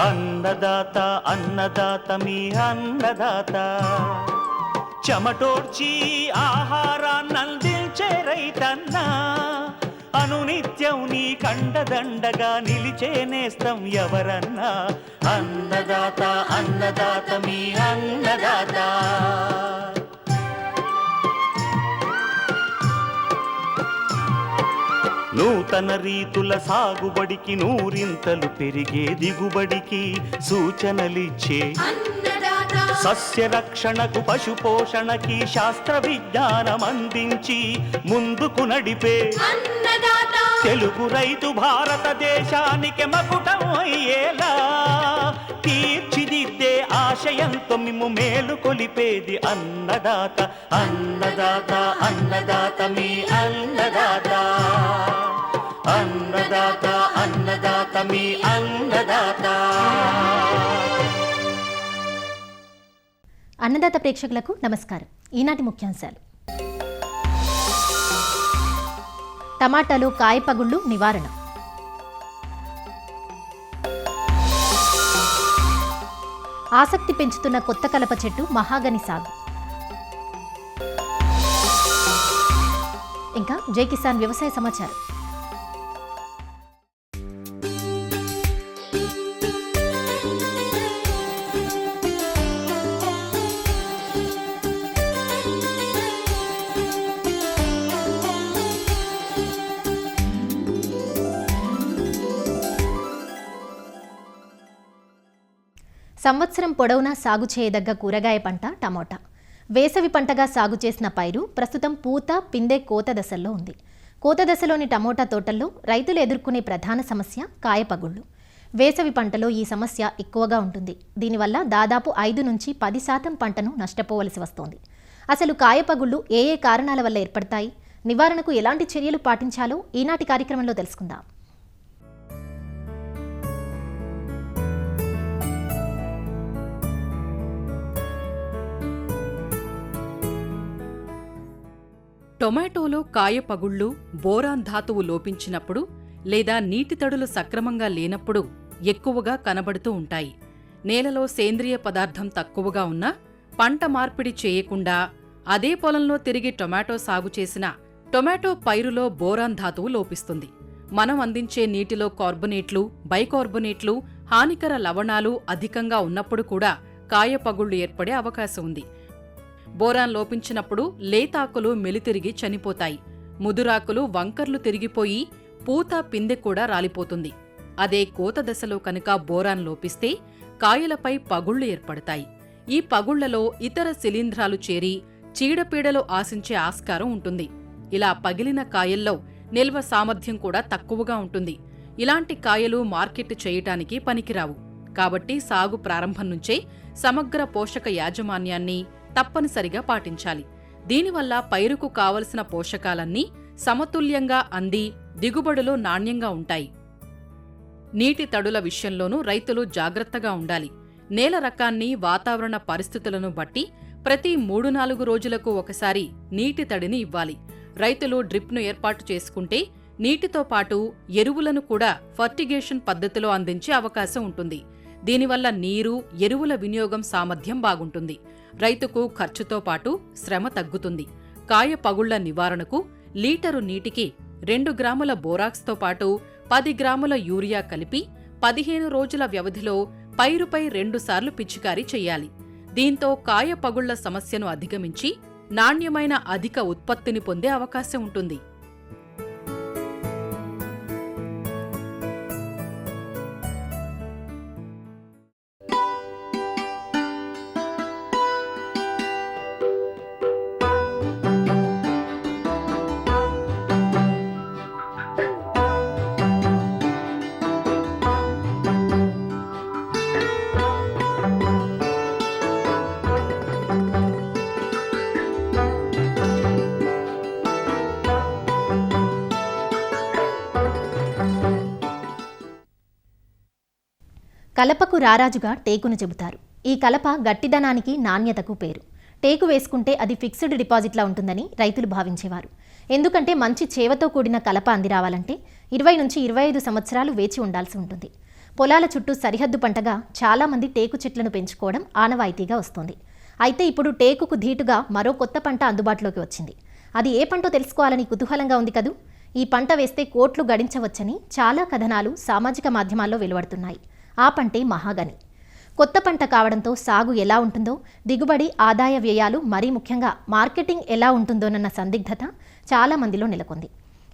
అన్నదాత అన్నదాత మీ అన్నదాత చెమటోడ్చి ఆహారాన్నందించే రైతన్న అనునిత్యం నీ కండదండగా నిలిచే నేస్తం ఎవరన్నా అన్నదాత అన్నదాత మీ అన్నదాత. నూతన రీతుల సాగుబడికి నూరింతలు పెరిగే దిగుబడికి సూచనలిచ్చే సస్య రక్షణకు పశు పోషణకి శాస్త్ర విజ్ఞానం అందించి ముందుకు నడిపే తెలుగు రైతు భారతదేశానికి మకుటం అయ్యేలా తీర్చిదిద్దే ఆశయంతో మిమ్ము మేలు కొలిపేది అన్నదాత అన్నదాత అన్నదాత మీ అన్నదాత అన్నదాత అన్నదాత మీ అన్నదాత. అన్నదాత ప్రేక్షకులకు నమస్కారం. ఈనాటి ముఖ్యాంశాలు: టమాటాలు కాయపగుళ్లు నివారణ, ఆసక్తి పెంచుతున్న కొత్త కలప చెట్టు మహాగని సాగు, ఇంకా జై కిసాన్ వ్యవసాయ సమాచారం. సంవత్సరం పొడవునా సాగు చేయదగ్గ కూరగాయ పంట టమోటా. వేసవి పంటగా సాగు చేసిన పైరు ప్రస్తుతం పూత పిందె కోత దశల్లో ఉంది. కోత దశలోని టమోటా తోటల్లో రైతులు ఎదుర్కొనే ప్రధాన సమస్య కాయపగుళ్లు. వేసవి పంటలో ఈ సమస్య ఎక్కువగా ఉంటుంది. దీనివల్ల దాదాపు 5 నుంచి 10% పంటను నష్టపోవలసి వస్తోంది. అసలు కాయపగుళ్లు ఏ ఏ కారణాల వల్ల ఏర్పడతాయి, నివారణకు ఎలాంటి చర్యలు పాటించాలో ఈనాటి కార్యక్రమంలో తెలుసుకుందాం. టొమాటోలో కాయపగుళ్లు బోరాన్ ధాతువు లోపించినప్పుడు లేదా నీటి తడులు సక్రమంగా లేనప్పుడు ఎక్కువగా కనబడుతూ ఉంటాయి. నేలలో సేంద్రియ పదార్థం తక్కువగా ఉన్నా పంట మార్పిడి చేయకుండా అదే పొలంలో తిరిగి టొమాటో సాగు చేసిన టొమాటో పైరులో బోరాన్ ధాతువు లోపిస్తుంది. మనం అందించే నీటిలో కార్బొనేట్లు, బైకార్బొనేట్లు, హానికర లవణాలు అధికంగా ఉన్నప్పుడు కూడా కాయపగుళ్లు ఏర్పడే అవకాశం ఉంది. బోరాన్ లోపించినప్పుడు లేతాకులు మెలితిరిగి చనిపోతాయి. ముదురాకులు వంకర్లు తిరిగిపోయి పూత పిందె కూడా రాలిపోతుంది. అదే కోత దశలో కనుక బోరాన్ లోపిస్తే కాయలపై పగుళ్లు ఏర్పడతాయి. ఈ పగుళ్లలో ఇతర శిలీంధ్రాలు చేరి చీడపీడలు ఆశించే ఆస్కారం ఉంటుంది. ఇలా పగిలిన కాయల్లో నిల్వ సామర్థ్యం కూడా తక్కువగా ఉంటుంది. ఇలాంటి కాయలు మార్కెట్ చేయటానికి పనికిరావు. కాబట్టి సాగు ప్రారంభం నుంచే సమగ్ర పోషక యాజమాన్యాన్ని తప్పనిసరిగా పాటించాలి. దీనివల్ల పైరుకు కావలసిన పోషకాలన్నీ సమతుల్యంగా అంది దిగుబడులు నాణ్యంగా ఉంటాయి. నీటి తడుల విషయంలోనూ రైతులు జాగ్రత్తగా ఉండాలి. నేల రకాన్ని, వాతావరణ పరిస్థితులను బట్టి ప్రతి 3-4 రోజులకు ఒకసారి నీటి తడిని ఇవ్వాలి. రైతులు డ్రిప్ను ఏర్పాటు చేసుకుంటే నీటితో పాటు ఎరువులను కూడా ఫర్టిగేషన్ పద్ధతిలో అందించే అవకాశం ఉంటుంది. దీనివల్ల నీరు, ఎరువుల వినియోగం సామర్థ్యం బాగుంటుంది. రైతుకు ఖర్చుతో పాటు శ్రమ తగ్గుతుంది. కాయ పగుళ్ల నివారణకు లీటరు నీటికి 2 గ్రాముల బోరాక్స్తో పాటు 10 గ్రాముల యూరియా కలిపి 15 రోజుల వ్యవధిలో పైరుపై 2 సార్లు పిచికారీ చెయ్యాలి. దీంతో కాయ పగుళ్ల సమస్యను అధిగమించి నాణ్యమైన అధిక ఉత్పత్తిని పొందే అవకాశం ఉంటుంది. కలపకు రారాజుగా టేకును చెబుతారు. ఈ కలప గట్టిదనానికి, నాణ్యతకు పేరు. టేకు వేసుకుంటే అది ఫిక్స్డ్ డిపాజిట్లా ఉంటుందని రైతులు భావించేవారు. ఎందుకంటే మంచి చేవతో కూడిన కలప అంది రావాలంటే 20 నుంచి 25 సంవత్సరాలు వేచి ఉండాల్సి ఉంటుంది. పొలాల చుట్టూ సరిహద్దు పంటగా చాలామంది టేకు చెట్లను పెంచుకోవడం ఆనవాయితీగా వస్తోంది. అయితే ఇప్పుడు టేకుకు ధీటుగా మరో కొత్త పంట అందుబాటులోకి వచ్చింది. అది ఏ పంటో తెలుసుకోవాలని కుతూహలంగా ఉంది కదూ. ఈ పంట వేస్తే కోట్లు గడించవచ్చని చాలా కథనాలు సామాజిక మాధ్యమాల్లో వెలువడుతున్నాయి. ఆ పంటే మహాగని. కొత్త పంట కావడంతో సాగు ఎలా ఉంటుందో, దిగుబడి, ఆదాయ వ్యయాలు, మరీ ముఖ్యంగా మార్కెటింగ్ ఎలా ఉంటుందోనన్న సందిగ్ధత చాలా మందిలో నెలకొంది.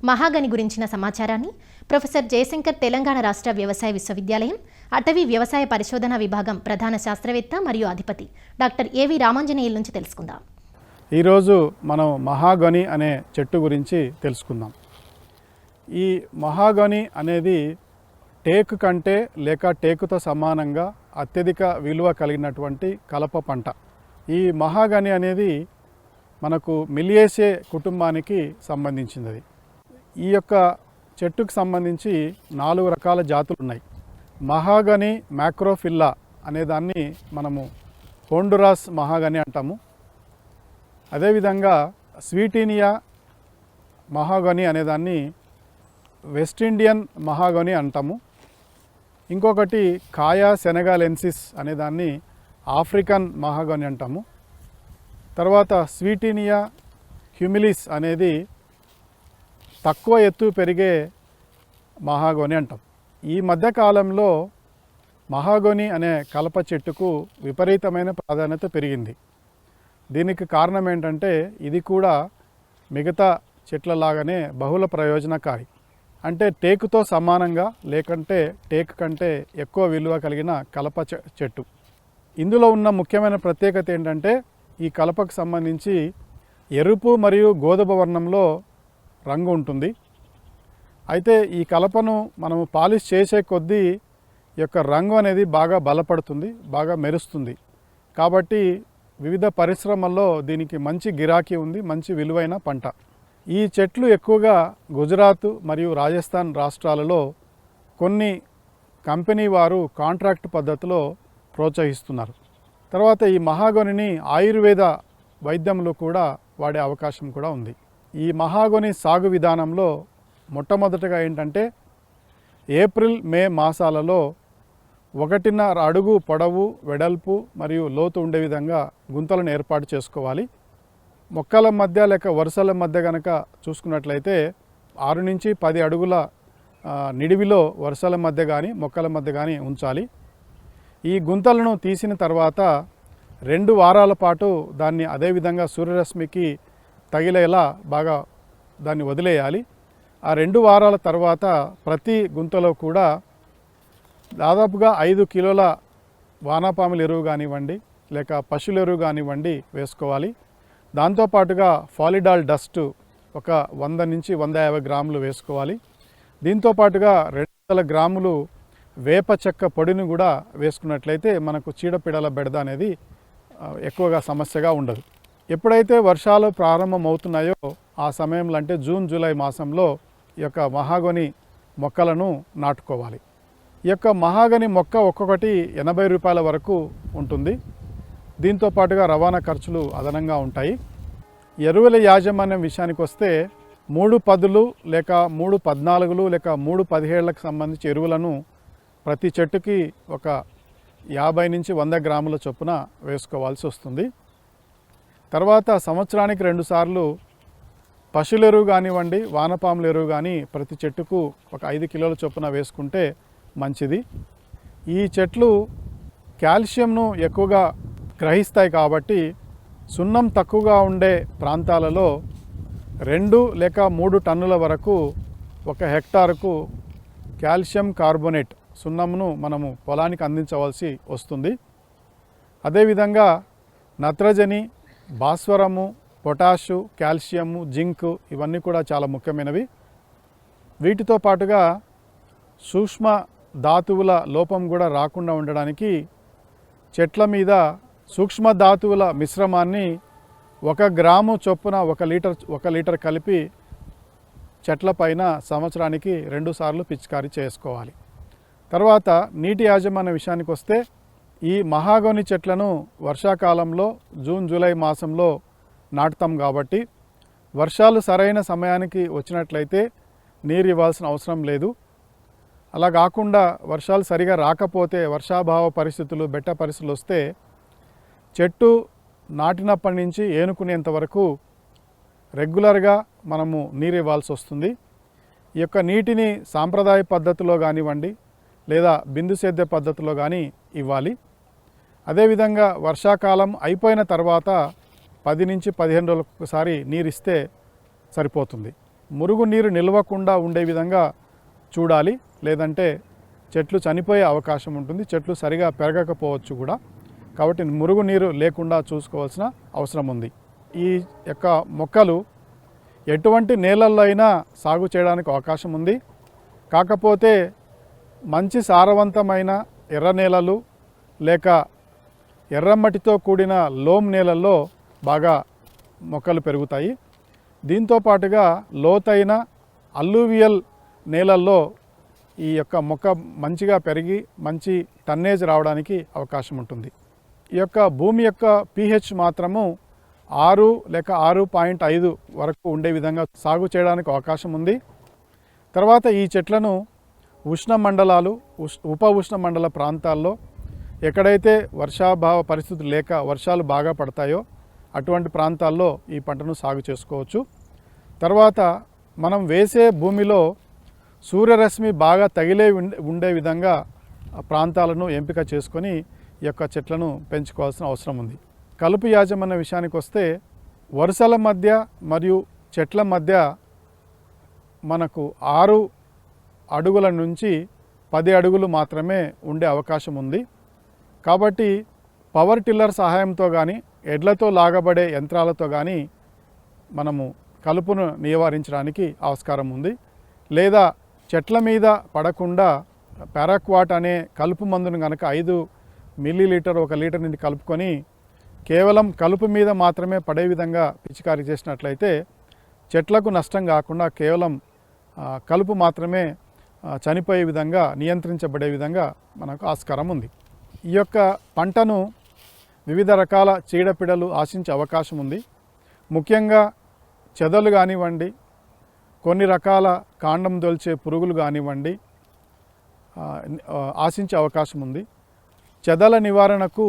మహాగని గురించిన సమాచారాన్ని ప్రొఫెసర్ జయశంకర్ తెలంగాణ రాష్ట్ర వ్యవసాయ విశ్వవిద్యాలయం అటవీ వ్యవసాయ పరిశోధన విభాగం ప్రధాన శాస్త్రవేత్త మరియు అధిపతి డాక్టర్ ఏవి రామాంజనేయుల నుంచి తెలుసుకుందాం. ఈరోజు మనం మహాగని అనే చెట్టు గురించి తెలుసుకుందాం. ఈ మహాగని అనేది టేకు కంటే లేక టేకుతో సమానంగా అత్యధిక విలువ కలిగినటువంటి కలప పంట. ఈ మహాగని అనేది మనకు మిలియేసే కుటుంబానికి సంబంధించినది. ఈ యొక్క చెట్టుకు సంబంధించి 4 రకాల జాతులు ఉన్నాయి. మహాగని మ్యాక్రోఫిల్లా అనేదాన్ని మనము హోండురాస్ మహాగని అంటాము. అదేవిధంగా స్వీటీనియా మహాగని అనేదాన్ని వెస్ట్ ఇండియన్ మహాగని అంటాము. ఇంకొకటి కాయా సెనగాలెన్సిస్ అనేదాన్ని ఆఫ్రికన్ మహాగని అంటాము. తర్వాత స్వీటీనియా హ్యూమిలిస్ అనేది తక్కువ ఎత్తు పెరిగే మహాగని అంటాం. ఈ మధ్యకాలంలో మహాగని అనే కలప చెట్టుకు విపరీతమైన ప్రాధాన్యత పెరిగింది. దీనికి కారణం ఏంటంటే ఇది కూడా మిగతా చెట్లలాగానే బహుళ ప్రయోజనకారి. అంటే టేకుతో సమానంగా లేకంటే టేకు కంటే ఎక్కువ విలువ కలిగిన కలప చెట్టు. ఇందులో ఉన్న ముఖ్యమైన ప్రత్యేకత ఏంటంటే ఈ కలపకు సంబంధించి ఎరుపు మరియు గోధుమ వర్ణంలో రంగు ఉంటుంది. అయితే ఈ కలపను మనము పాలిష్ చేసే కొద్దీ యొక్క రంగు అనేది బాగా బలపడుతుంది, బాగా మెరుస్తుంది. కాబట్టి వివిధ పరిశ్రమల్లో దీనికి మంచి గిరాకీ ఉంది, మంచి విలువైన పంట. ఈ చెట్లు ఎక్కువగా గుజరాత్ మరియు రాజస్థాన్ రాష్ట్రాలలో కొన్ని కంపెనీ వారు కాంట్రాక్ట్ పద్ధతిలో ప్రోత్సహిస్తున్నారు. తర్వాత ఈ మహాగనిని ఆయుర్వేద వైద్యంలో కూడా వాడే అవకాశం కూడా ఉంది. ఈ మహాగని సాగు విధానంలో మొట్టమొదటగా ఏంటంటే ఏప్రిల్ మే మాసాలలో 1.5 అడుగు పొడవు, వెడల్పు మరియు లోతు ఉండే విధంగా గుంతలను ఏర్పాటు చేసుకోవాలి. మొక్కల మధ్య లేక వరుసల మధ్య కనుక చూసుకున్నట్లయితే 6 నుంచి 10 అడుగుల నిడివిలో వరుసల మధ్య కానీ మొక్కల మధ్య కానీ ఉంచాలి. ఈ గుంతలను తీసిన తర్వాత 2 వారాల పాటు దాన్ని అదేవిధంగా సూర్యరశ్మికి తగిలేలా బాగా దాన్ని వదిలేయాలి. ఆ 2 వారాల తర్వాత ప్రతి గుంతలో కూడా దాదాపుగా 5 కిలోల వానపాముల ఎరువు కానివ్వండి లేక పశువుల ఎరువు కానివ్వండి వేసుకోవాలి. దాంతోపాటుగా ఫాలిడాల్ డస్ట్ ఒక 100 నుంచి 150 గ్రాములు వేసుకోవాలి. దీంతోపాటుగా 200 గ్రాములు వేప చెక్క పొడిని కూడా వేసుకున్నట్లయితే మనకు చీడపీడల బెడద అనేది ఎక్కువగా సమస్యగా ఉండదు. ఎప్పుడైతే వర్షాలు ప్రారంభమవుతున్నాయో ఆ సమయంలో అంటే జూన్ జూలై మాసంలో ఈ యొక్క మహాగని మొక్కలను నాటుకోవాలి. ఈ యొక్క మహాగని మొక్క ఒక్కొక్కటి 80 రూపాయల వరకు ఉంటుంది. దీంతో పాటుగా రవాణా ఖర్చులు అదనంగా ఉంటాయి. ఎరువుల యాజమాన్యం విషయానికి వస్తే 3 10లు లేక 3 14లు లేక 3 17లకు సంబంధించి ఎరువులను ప్రతి చెట్టుకి ఒక 50 నుంచి 100 గ్రాముల చొప్పున వేసుకోవాల్సి వస్తుంది. తర్వాత సంవత్సరానికి 2 సార్లు పశువుల ఎరువు కానివ్వండి, వానపాముల ఎరువు కానీ ప్రతి చెట్టుకు ఒక 5 కిలోల చొప్పున వేసుకుంటే మంచిది. ఈ చెట్లు కాల్షియంను ఎక్కువగా గ్రహిస్తాయి కాబట్టి సున్నం తక్కువగా ఉండే ప్రాంతాలలో 2 లేక 3 టన్నుల వరకు 1 హెక్టారుకు కాల్షియం కార్బోనేట్ సున్నంను మనము పొలానికి అందించవలసి వస్తుంది. అదేవిధంగా నత్రజని, భాస్వరము, పొటాషు, కాల్షియము, జింక్ ఇవన్నీ కూడా చాలా ముఖ్యమైనవి. వీటితో పాటుగా సూక్ష్మ ధాతువుల లోపం కూడా రాకుండా ఉండడానికి చెట్ల మీద సూక్ష్మ ధాతువుల మిశ్రమాన్ని 1 గ్రాము చొప్పున 1 లీటర్ కలిపి చెట్ల పైన సంవత్సరానికి 2 సార్లు పిచికారీ చేసుకోవాలి. తర్వాత నీటి యాజమాన్య విషయానికి వస్తే ఈ మహాగని చెట్లను వర్షాకాలంలో జూన్ జూలై మాసంలో నాటుతాం కాబట్టి వర్షాలు సరైన సమయానికి వచ్చినట్లయితే నీరు ఇవ్వాల్సిన అవసరం లేదు. అలా కాకుండా వర్షాలు సరిగా రాకపోతే వర్షాభావ పరిస్థితులు బెట్ట పరిస్థితులు వస్తే చెట్టు నాటినప్పటి నుంచి ఏనుకునేంత వరకు రెగ్యులర్గా మనము నీరు ఇవ్వాల్సి వస్తుంది. ఈ యొక్క నీటిని సాంప్రదాయ పద్ధతిలో కానివ్వండి లేదా బిందు సేద్య పద్ధతిలో కానీ ఇవ్వాలి. అదేవిధంగా వర్షాకాలం అయిపోయిన తర్వాత 10 నుంచి 15 రోజులకు ఒకసారి నీరు ఇస్తే సరిపోతుంది. మురుగు నీరు నిల్వకుండా ఉండే విధంగా చూడాలి, లేదంటే చెట్లు చనిపోయే అవకాశం ఉంటుంది, చెట్లు సరిగా పెరగకపోవచ్చు కూడా. కాబట్టి మురుగు నీరు లేకుండా చూసుకోవాల్సిన అవసరం ఉంది. ఈ యొక్క మొక్కలు ఎటువంటి నేలల్లో అయినా సాగు చేయడానికి అవకాశం ఉంది. కాకపోతే మంచి సారవంతమైన ఎర్ర నేలలు లేక ఎర్రమట్టితో కూడిన లోమ్ నేలల్లో బాగా మొక్కలు పెరుగుతాయి. దీంతో పాటుగా లోతైన అల్లూవియల్ నేలల్లో ఈ యొక్క మొక్క మంచిగా పెరిగి మంచి టన్నేజ్ రావడానికి అవకాశం ఉంటుంది. ఈ యొక్క భూమి యొక్క pH మాత్రము 6 లేక 6.5 వరకు ఉండే విధంగా సాగు చేయడానికి అవకాశం ఉంది. తర్వాత ఈ చెట్లను ఉష్ణ మండలాలు, ఉప ఉష్ణ మండల ప్రాంతాల్లో ఎక్కడైతే వర్షాభావ పరిస్థితులు లేక వర్షాలు బాగా పడతాయో అటువంటి ప్రాంతాల్లో ఈ పంటను సాగు చేసుకోవచ్చు. తర్వాత మనం వేసే భూమిలో సూర్యరశ్మి బాగా తగిలే ఉండే విధంగా ప్రాంతాలను ఎంపిక చేసుకొని ఈ యొక్క చెట్లను పెంచుకోవాల్సిన అవసరం ఉంది. కలుపు యాజమాన్య విషయానికి వస్తే వరుసల మధ్య మరియు చెట్ల మధ్య మనకు 6 అడుగుల నుంచి 10 అడుగులు మాత్రమే ఉండే అవకాశం ఉంది. కాబట్టి పవర్ టిల్లర్ సహాయంతో కానీ ఎడ్లతో లాగబడే యంత్రాలతో కానీ మనము కలుపును నివారించడానికి ఆస్కారం ఉంది. లేదా చెట్ల మీద పడకుండా పారాక్వాట్ అనే కలుపు మందును కనుక 5 మిల్లీలీటర్ 1 లీటర్ నుండి కలుపుకొని కేవలం కలుపు మీద మాత్రమే పడే విధంగా పిచికారీ చేసినట్లయితే చెట్లకు నష్టం కాకుండా కేవలం కలుపు మాత్రమే చనిపోయే విధంగా నియంత్రించబడే విధంగా మనకు ఆస్కారం ఉంది. ఈ యొక్క పంటను వివిధ రకాల చీడపీడలు ఆశించే అవకాశం ఉంది. ముఖ్యంగా చెదలు కానివ్వండి, కొన్ని రకాల కాండం దొల్చే పురుగులు కానివ్వండి ఆశించే అవకాశం ఉంది. చెదల నివారణకు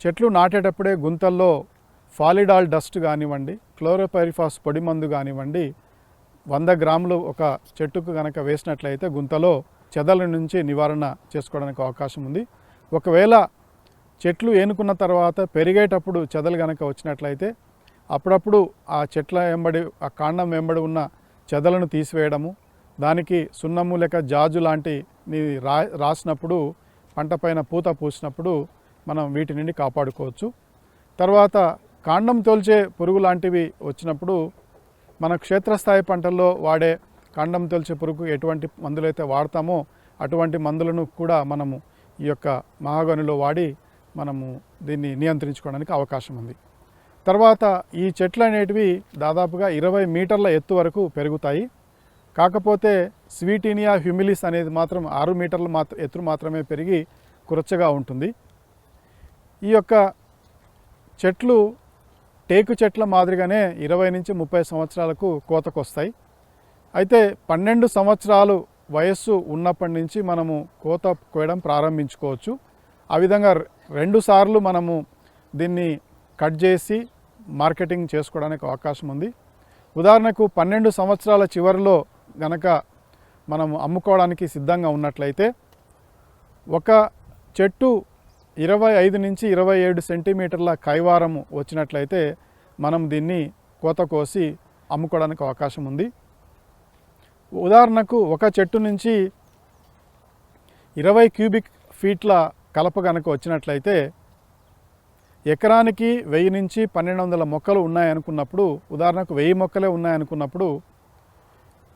చెట్లు నాటేటప్పుడే గుంతల్లో ఫాలిడాల్ డస్ట్ కానివ్వండి, క్లోరోపైరిఫాస్ పొడి మందు కానివ్వండి 100 గ్రాములు ఒక చెట్టుకు కనుక వేసినట్లయితే గుంతలో చెదల నుంచి నివారణ చేసుకోవడానికి అవకాశం ఉంది. ఒకవేళ చెట్లు ఏనుకున్న తర్వాత పెరిగేటప్పుడు చెదలు కనుక వచ్చినట్లయితే అప్పుడప్పుడు ఆ చెట్ల వెంబడి ఆ కాండం వెంబడి ఉన్న చెదలను తీసివేయడము, దానికి సున్నము లేక జాజు లాంటి రాసినప్పుడు పంట పైన పూత పూసినప్పుడు మనం వీటి నుండి కాపాడుకోవచ్చు. తర్వాత కాండం తోల్చే పురుగు లాంటివి వచ్చినప్పుడు మన క్షేత్రస్థాయి పంటల్లో వాడే కాండం తోల్చే పురుగు ఎటువంటి మందులైతే వాడతామో అటువంటి మందులను కూడా మనము ఈ యొక్క మహాగనిలో వాడి మనము దీన్ని నియంత్రించుకోవడానికి అవకాశం ఉంది. తర్వాత ఈ చెట్లు అనేటివి దాదాపుగా 20 మీటర్ల ఎత్తు వరకు పెరుగుతాయి. కాకపోతే స్వీటీనియా హ్యూమిలిస్ అనేది మాత్రం 6 మీటర్ల ఎత్తు మాత్రమే పెరిగి కురచగా ఉంటుంది. ఈ యొక్క చెట్లు టేకు చెట్ల మాదిరిగానే 20 నుంచి 30 సంవత్సరాలకు కోతకు వస్తాయి. అయితే 12 సంవత్సరాలు వయస్సు ఉన్నప్పటి నుంచి మనము కోత కోయడం ప్రారంభించుకోవచ్చు. ఆ విధంగా 2 సార్లు మనము దీన్ని కట్ చేసి మార్కెటింగ్ చేసుకోవడానికి అవకాశం ఉంది. ఉదాహరణకు 12 సంవత్సరాల చివరిలో గనక మనము అమ్ముకోవడానికి సిద్ధంగా ఉన్నట్లయితే ఒక చెట్టు 25 నుంచి 27 సెంటీమీటర్ల కైవారము వచ్చినట్లయితే మనం దీన్ని కోత కోసి అమ్ముకోవడానికి అవకాశం ఉంది. ఉదాహరణకు ఒక చెట్టు నుంచి 20 క్యూబిక్ ఫీట్ల కలప కనుక వచ్చినట్లయితే ఎకరానికి 1000 నుంచి 1200 మొక్కలు ఉన్నాయనుకున్నప్పుడు, ఉదాహరణకు 1000 మొక్కలే ఉన్నాయనుకున్నప్పుడు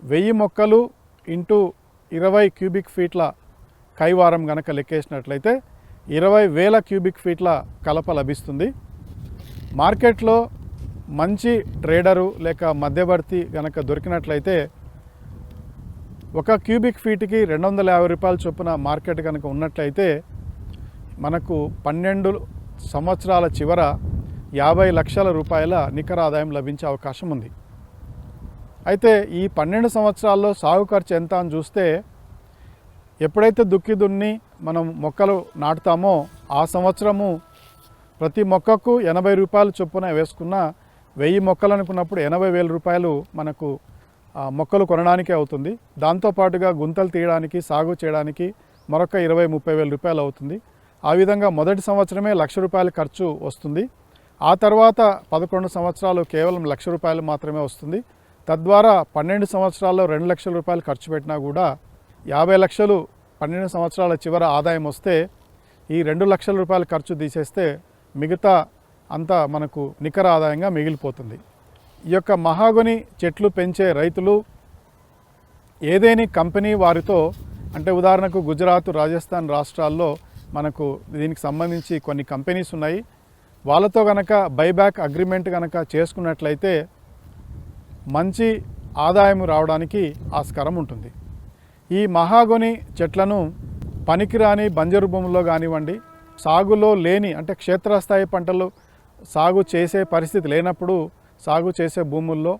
1000 మొక్కలు ఇంటూ 20 క్యూబిక్ ఫీట్ల కైవారం కనుక లెక్కేసినట్లయితే 20,000 క్యూబిక్ ఫీట్ల కలప లభిస్తుంది. మార్కెట్లో మంచి ట్రేడరు లేక మధ్యవర్తి కనుక దొరికినట్లయితే 1 క్యూబిక్ ఫీట్కి 250 రూపాయల చొప్పున మార్కెట్ కనుక ఉన్నట్లయితే మనకు 12 సంవత్సరాల చివర 50 లక్షల రూపాయల నికర ఆదాయం లభించే అవకాశం ఉంది. అయితే ఈ 12 సంవత్సరాల్లో సాగు ఖర్చు ఎంత అని చూస్తే ఎప్పుడైతే దుక్కి దున్ని మనం మొక్కలు నాటుతామో ఆ సంవత్సరము ప్రతి మొక్కకు 80 రూపాయలు చొప్పున వేసుకున్న 1000 మొక్కలు అనుకున్నప్పుడు 80,000 రూపాయలు మనకు మొక్కలు కొనడానికే అవుతుంది. దాంతోపాటుగా గుంతలు తీయడానికి సాగు చేయడానికి మరొక 20-30 వేల రూపాయలు అవుతుంది. ఆ విధంగా మొదటి సంవత్సరమే 1,00,000 రూపాయలు ఖర్చు వస్తుంది. ఆ తర్వాత 11 సంవత్సరాలు కేవలం 1,00,000 రూపాయలు మాత్రమే వస్తుంది. తద్వారా 12 సంవత్సరాల్లో 2 లక్షల రూపాయలు ఖర్చు పెట్టినా కూడా 50 లక్షలు 12 సంవత్సరాల చివర ఆదాయం వస్తే ఈ 2 లక్షల రూపాయలు ఖర్చు తీసేస్తే మిగతా అంతా మనకు నికర ఆదాయంగా మిగిలిపోతుంది. ఈ యొక్క మహాగని చెట్లు పెంచే రైతులు ఏదేని కంపెనీ వారితో, అంటే ఉదాహరణకు గుజరాత్, రాజస్థాన్ రాష్ట్రాల్లో మనకు దీనికి సంబంధించి కొన్ని కంపెనీస్ ఉన్నాయి. వాళ్ళతో కనుక బైబ్యాక్ అగ్రిమెంట్ కనుక చేసుకున్నట్లయితే మంచి ఆదాయం రావడానికి ఆస్కారం ఉంటుంది. ఈ మహాగని చెట్లను పనికిరాని బంజరు భూముల్లో కానివ్వండి, సాగులో లేని అంటే క్షేత్రస్థాయి పంటలు సాగు చేసే పరిస్థితి లేనప్పుడు సాగు చేసే భూముల్లో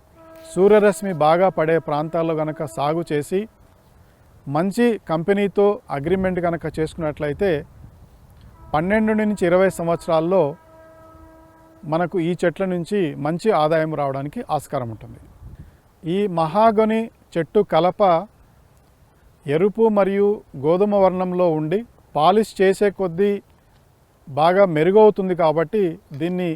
సూర్యరశ్మి బాగా పడే ప్రాంతాల్లో కనుక సాగు చేసి మంచి కంపెనీతో అగ్రిమెంట్ కనుక చేసుకున్నట్లయితే 12 నుంచి 20 సంవత్సరాల్లో మనకు ఈ చెట్ల నుంచి మంచి ఆదాయం రావడానికి ఆస్కారం ఉంటుంది. ఈ మహాగని చెట్టు కలప ఎరుపు మరియు గోధుమ వర్ణంలో ఉండి పాలిష్ చేసే కొద్దీ బాగా మెరుగవుతుంది కాబట్టి దీన్ని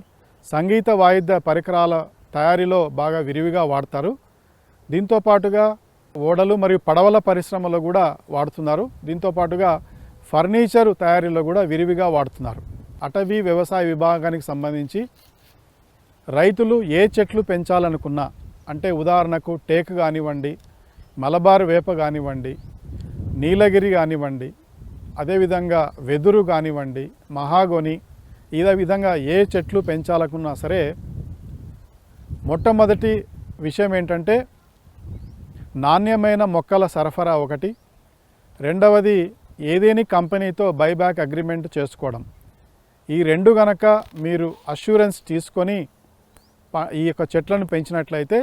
సంగీత వాయిద్య పరికరాల తయారీలో బాగా విరివిగా వాడతారు. దీంతో పాటుగా ఓడలు మరియు పడవల పరిశ్రమలో కూడా వాడుతున్నారు. దీంతో పాటుగా ఫర్నిచర్ తయారీలో కూడా విరివిగా వాడుతున్నారు. అటవీ వ్యవసాయ విభాగానికి సంబంధించి రైతులు ఏ చెట్లు పెంచాలనుకున్నా, అంటే ఉదాహరణకు టేకు కానివ్వండి, మలబార్ వేప కానివ్వండి, నీలగిరి కానివ్వండి, అదేవిధంగా వెదురు కానివ్వండి, మహాగని, ఇదే విధంగా ఏ చెట్లు పెంచాలనుకున్నా సరే మొట్టమొదటి విషయం ఏంటంటే నాణ్యమైన మొక్కల సరఫరా ఒకటి, రెండవది ఏదేని కంపెనీతో బైబ్యాక్ అగ్రిమెంట్ చేసుకోవడం. ఈ రెండు గనక మీరు అష్యూరెన్స్ తీసుకొని ఈ యొక్క చెట్లను పెంచినట్లయితే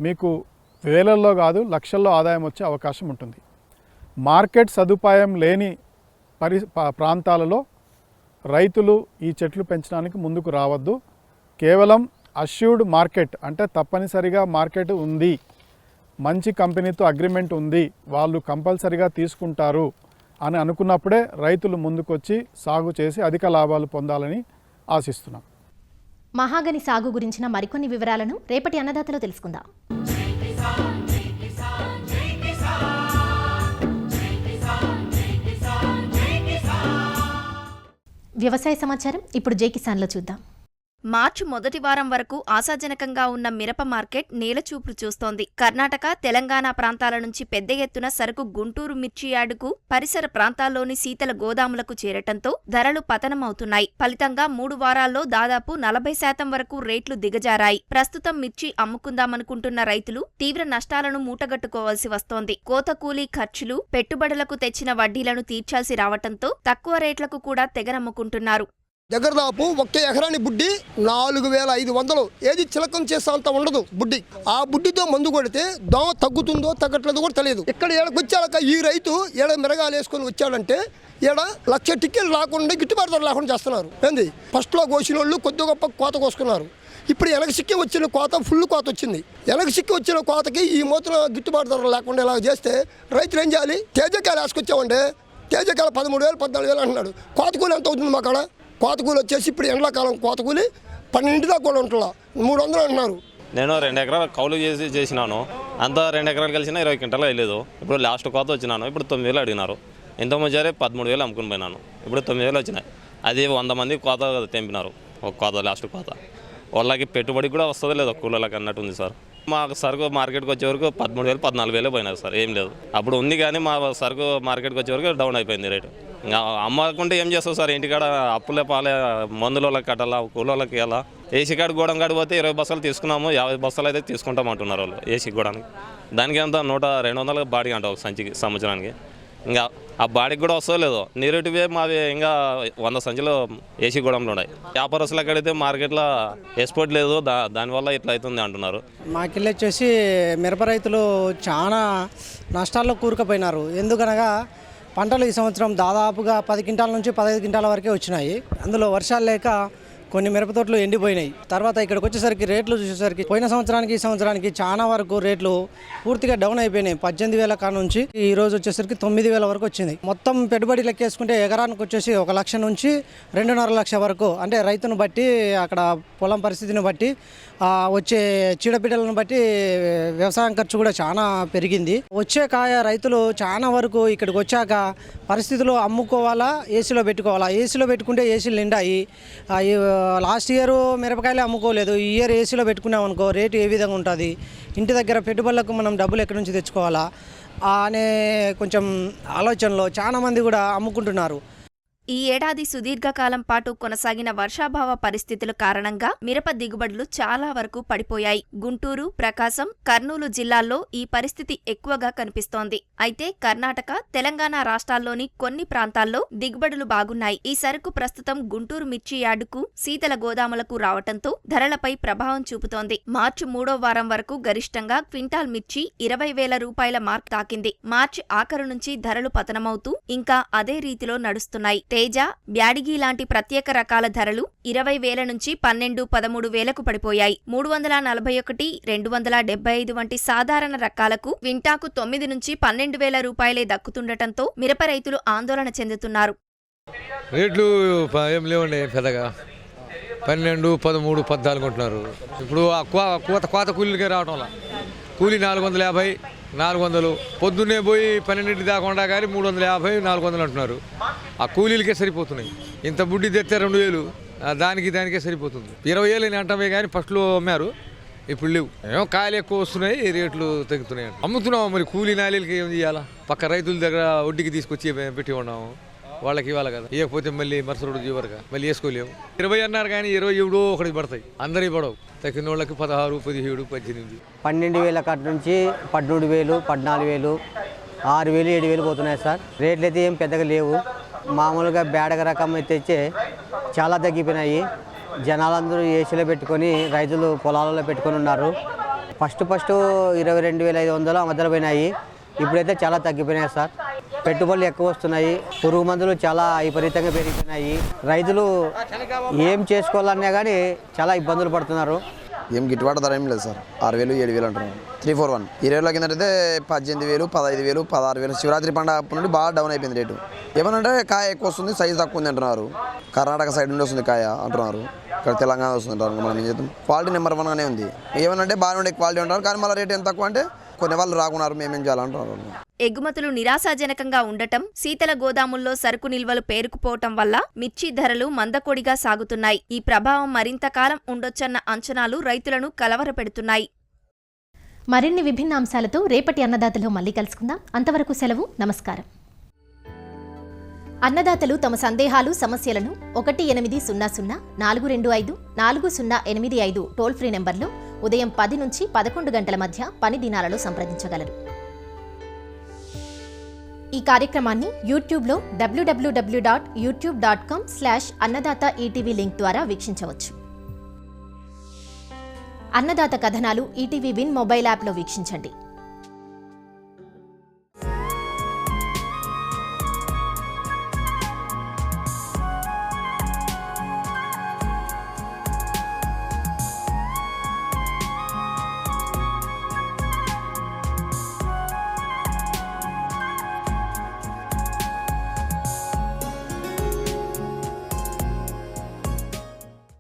మీకు వేలల్లో కాదు లక్షల్లో ఆదాయం వచ్చే అవకాశం ఉంటుంది. మార్కెట్ సదుపాయం లేని ప్రాంతాలలో రైతులు ఈ చెట్లు పెంచడానికి ముందుకు రావద్దు. కేవలం అష్యూర్డ్ మార్కెట్, అంటే తప్పనిసరిగా మార్కెట్ ఉంది, మంచి కంపెనీతో అగ్రిమెంట్ ఉంది, వాళ్ళు కంపల్సరిగా తీసుకుంటారు అని అనుకున్నప్పుడే రైతులు ముందుకొచ్చి సాగు చేసి అధిక లాభాలు పొందాలని ఆశిస్తున్నాం. మహాగని సాగు గురించిన మరికొన్ని వివరాలను రేపటి అన్నదాతలో తెలుసుకుందాం. వ్యవసాయ సమాచారం ఇప్పుడు జై కిసాన్లో చూద్దాం. మార్చి మొదటి వారం వరకు ఆశాజనకంగా ఉన్న మిరప మార్కెట్ నేలచూపులు చూస్తోంది. కర్ణాటక, తెలంగాణ ప్రాంతాల నుంచి పెద్ద ఎత్తున సరుకు గుంటూరు మిర్చి యార్డుకు, పరిసర ప్రాంతాల్లోని శీతల గోదాములకు చేరటంతో ధరలు పతనమవుతున్నాయి. ఫలితంగా 3 వారాల్లో దాదాపు 40% వరకు రేట్లు దిగజారాయి. ప్రస్తుతం మిర్చి అమ్ముకుందామనుకుంటున్న రైతులు తీవ్ర నష్టాలను మూటగట్టుకోవాల్సి వస్తోంది. కోత కూలీ ఖర్చులు, పెట్టుబడులకు తెచ్చిన వడ్డీలను తీర్చాల్సి రావటంతో తక్కువ రేట్లకు కూడా తెగనమ్ముకుంటున్నారు. దగ్గరదాపు 1 ఎకరాని బుడ్డి 4,500. ఏది చిలకం చేసే అంత ఉండదు బుడ్డి. ఆ బుడ్డితో మందు కొడితే దోమ తగ్గుతుందో తగ్గట్లేదో కూడా తెలియదు. ఇక్కడ ఏడకి వచ్చాక ఈ రైతు ఏడ మిరగాలు వేసుకొని వచ్చాడంటే ఏడ 1,00,000 టిక్కెలు రాకుండా గిట్టుబాటు ధర లేకుండా చేస్తున్నారు. ఏంది ఫస్ట్లో కోసిన వాళ్ళు కొద్ది గొప్ప కోత కోసుకున్నారు. ఇప్పుడు వెనక సిక్కి వచ్చిన కోత ఫుల్ కోత వచ్చింది. వెనక సిక్కి వచ్చిన కోతకి ఈ మూతన గిట్టుబాటు ధర లేకుండా ఇలా చేస్తే రైతులు ఏం చేయాలి? తేజకాయలు వేసుకొచ్చామంటే తేజకాయలు 13,000 14,000 అంటున్నాడు. కోత కూలి ఎంత అవుతుంది మాకాడ? కోత కూలి వచ్చేసి ఇప్పుడు ఎండాకాలం కోత కూలి 12 దాకా కూడా ఉంటుందా 300 అంటున్నారు. నేను 2 ఎకరాలు కౌలు చేసినాను. అంతా 2 ఎకరాలు కలిసినా 20 క్వింటాలు వెళ్ళలేదు. ఇప్పుడు లాస్ట్ కోత వచ్చినాను. ఇప్పుడు 9,000 అడిగినారు. ఇంతకుముందు 13,000 అమ్ముకుని పోయినాను. ఇప్పుడు 9,000 వచ్చినాయి. అది 100 మంది కోత తెంపినారు. ఒక కోత లాస్ట్ కోత. వాళ్ళకి పెట్టుబడి కూడా వస్తుందో లేదో కూలీలకు అన్నట్టు ఉంది సార్. మా సరుకు మార్కెట్కి వచ్చే వరకు 13,000 14,000 పోయినారు సార్. ఏం లేదు. అప్పుడు ఉంది కానీ మా సరుకు మార్కెట్కి వచ్చే వరకు డౌన్ అయిపోయింది రేటు. ఇంకా అమ్మకుంటే ఏం చేస్తావు సార్? ఇంటికాడ అప్పులే పాలే, మందులకి కట్టాలా, కూలీలకి ఎలా. ఏసీ కాడ గోడం కాడ పోతే 20 బస్తాలు తీసుకున్నాము, 50 బస్తాలు అయితే తీసుకుంటాం అంటున్నారు వాళ్ళు ఏసీ గోడానికి. దానికి అంతా 100-200 బాడీ అంట ఒక సంచికి సంవత్సరానికి. ఇంకా ఆ బాడీకి కూడా వస్తుందో లేదో. నీరుటివే మావి ఇంకా 100 సంచులు ఏసీ గోడంలో ఉన్నాయి. వ్యాపారస్తులు ఎక్కడైతే మార్కెట్లో ఎక్స్పోర్ట్ లేదు, దానివల్ల ఇట్లా అవుతుంది అంటున్నారు. మాకెళ్ళి వచ్చేసి మిరప రైతులు చాలా నష్టాల్లో కూరుకుపోయినారు. ఎందుకనగా పంటలు ఈ సంవత్సరం దాదాపుగా 10 క్వింటాల నుంచి 15 క్వింటాల వరకే వచ్చినాయి. అందులో వర్షాలు లేక కొన్ని మిరప తోటలు ఎండిపోయినాయి. తర్వాత ఇక్కడికి వచ్చేసరికి రేట్లు చూసేసరికి పోయిన సంవత్సరానికి ఈ సంవత్సరానికి చాలా వరకు రేట్లు పూర్తిగా డౌన్ అయిపోయినాయి. 18,000 కాడ నుంచి ఈ రోజు వచ్చేసరికి 9,000 వరకు వచ్చింది. మొత్తం పెట్టుబడి లెక్కేసుకుంటే ఎకరానికి వచ్చేసి 1 లక్ష నుంచి 2.5 లక్ష వరకు, అంటే రైతును బట్టి అక్కడ పొలం పరిస్థితిని బట్టి వచ్చే చీడపీడలను బట్టి వ్యవసాయం ఖర్చు కూడా చాలా పెరిగింది. వచ్చే కాయ రైతులు చాలా వరకు ఇక్కడికి వచ్చాక పరిస్థితులు అమ్ముకోవాలా, ఏసీలో పెట్టుకోవాలా. ఏసీలో పెట్టుకుంటే ఏసీలు నిండాయి. Last year మిరపకాయలే అమ్ముకోలేదు. ఈ ఇయర్ ఏసీలో పెట్టుకున్నాం అనుకో రేటు ఏ విధంగా ఉంటుంది, ఇంటి దగ్గర పెట్టుబడులకు మనం డబ్బులు ఎక్కడి నుంచి తెచ్చుకోవాలా అనే కొంచెం ఆలోచనలో చాలామంది కూడా అమ్ముకుంటున్నారు. ఈ ఏడాది సుదీర్ఘకాలం పాటు కొనసాగిన వర్షాభావ పరిస్థితుల కారణంగా మిరప దిగుబడులు చాలా వరకు పడిపోయాయి. గుంటూరు, ప్రకాశం, కర్నూలు జిల్లాల్లో ఈ పరిస్థితి ఎక్కువగా కనిపిస్తోంది. అయితే కర్ణాటక, తెలంగాణ రాష్ట్రాల్లోని కొన్ని ప్రాంతాల్లో దిగుబడులు బాగున్నాయి. ఈ సరుకు ప్రస్తుతం గుంటూరు మిర్చి యార్డుకు, శీతల గోదాములకు రావటంతో ధరలపై ప్రభావం చూపుతోంది. మార్చి 3వ వారం వరకు గరిష్టంగా క్వింటాల్ మిర్చి 20,000 రూపాయల మార్క్ తాకింది. మార్చి ఆఖరు నుంచి ధరలు పతనమవుతూ ఇంకా అదే రీతిలో నడుస్తున్నాయి. తేజ, బ్యాడిగి లాంటి ప్రత్యేక రకాల ధరలు 20,000 నుంచి 12-13,000కు పడిపోయాయి. 341, 275 వంటి సాధారణ రకాలకు క్వింటాకు 9 నుంచి 12,000 రూపాయలే దక్కుతుండటంతో మిరప రైతులు ఆందోళన చెందుతున్నారు. రేట్లు ఏం లేవండి, పెద్దగా 12, 13, 14 ఉంటున్నారు. ఇప్పుడు కోత కూలీలకే రావటంలా కూలీ 450, 400. పొద్దున్నే పోయి 12 దాకా ఉండా కానీ 350, 400 అంటున్నారు. ఆ కూలీలకే సరిపోతున్నాయి. ఇంత బుడ్డి తెస్తే 2,000, దానికే సరిపోతుంది. 20,000 అంటమే కానీ ఫస్ట్లో అమ్మారు, ఇప్పుడు లేవు. ఏమో కాయలు ఎక్కువ వస్తున్నాయి, రేట్లు తగ్గుతున్నాయి. అమ్ముతున్నాము, మరి కూలీ నాలీలకి ఏం చేయాలా? పక్క రైతుల దగ్గర వడ్డీకి తీసుకొచ్చి పెట్టి ఉన్నాము, వాళ్ళకి ఇవ్వాలి కదా. ఇవ్వకపోతే మళ్ళీ మరుసటి చివరిగా మళ్ళీ వేసుకోలేము. 20 అన్నారు కానీ 27 ఒకటి పడతాయి, అందరికీ పడవు. తగ్గిన వాళ్ళకి 16, 17, 18. 12,000 కాడ నుంచి 13,000, 14,000, 6,000, 7,000 పోతున్నాయి సార్. రేట్లు అయితే ఏం పెద్దగా లేవు. మామూలుగా బేడగ రకం అయితే చాలా తగ్గిపోయినాయి. జనాలందరూ ఏసీలో పెట్టుకొని రైతులు పొలాలలో పెట్టుకొని ఉన్నారు. ఫస్ట్ 22,500 మధ్యలో పోయినాయి. ఇప్పుడైతే చాలా తగ్గిపోయినాయి సార్. పెట్టుబడులు ఎక్కువ వస్తున్నాయి. పురుగు మందులు చాలా విపరీతంగా పెరిగిపోయినాయి. రైతులు ఏం చేసుకోవాలన్నా కానీ చాలా ఇబ్బందులు పడుతున్నారు. ఏం గిట్టుబాటు ధర ఏం లేదు సార్. 6,000, 7,000 అంటున్నారు. 341 ఈ రేట్ల కింద అయితే 18,000, 15,000, 16,000. శివరాత్రి పండుగ నుండి బాగా డౌన్ అయిపోయింది రేటు. ఏమనంటే కాయ ఎక్కువ వస్తుంది, సైజు తక్కువ ఉంది అంటున్నారు. కర్ణాటక సైడ్ నుండి వస్తుంది కాయ అంటున్నారు, ఇక్కడ తెలంగాణ వస్తుంది అంటారు. మనం ఏం చేద్దాం, క్వాలిటీ నెంబర్ 1గానే ఉంది. ఏమనంటే బాగానే ఉండే క్వాలిటీ ఉంటారు, కానీ మళ్ళీ రేట్ ఎంత తక్కువ అంటే కొన్ని వాళ్ళు రాకున్నారు, మేమేం చేయాలంటున్నారు. ఎగుమతులు నిరాశాజనకంగా ఉండటం, శీతల గోదాముల్లో సరుకు నిల్వలు పేరుకుపోవటం వల్ల మిర్చి ధరలు మందకొడిగా సాగుతున్నాయి. ఈ ప్రభావం మరింత కాలం ఉండొచ్చన్న అంచనాలు రైతులను కలవరపెడుతున్నాయి. మరిన్ని విభిన్న అంశాలతో రేపటి అన్నదాతలో మళ్ళీ కలుసుకుందాం. అంతవరకు సెలవు, నమస్కారం. అన్నదాతలు తమ సందేహాలు, సమస్యలను 1800-425-4085 టోల్ ఫ్రీ నెంబర్లో ఉదయం 10 నుంచి 11 గంటల మధ్య పని దినాలలో సంప్రదించగలరు. ఈ కార్యక్రమాన్ని యూట్యూబ్లో www.youtube.com/అన్నదాత ఈటీవీ లింక్ ద్వారా వీక్షించవచ్చు. అన్నదాత కథనాలు ఈటీవీ విన్ మొబైల్ యాప్లో వీక్షించండి.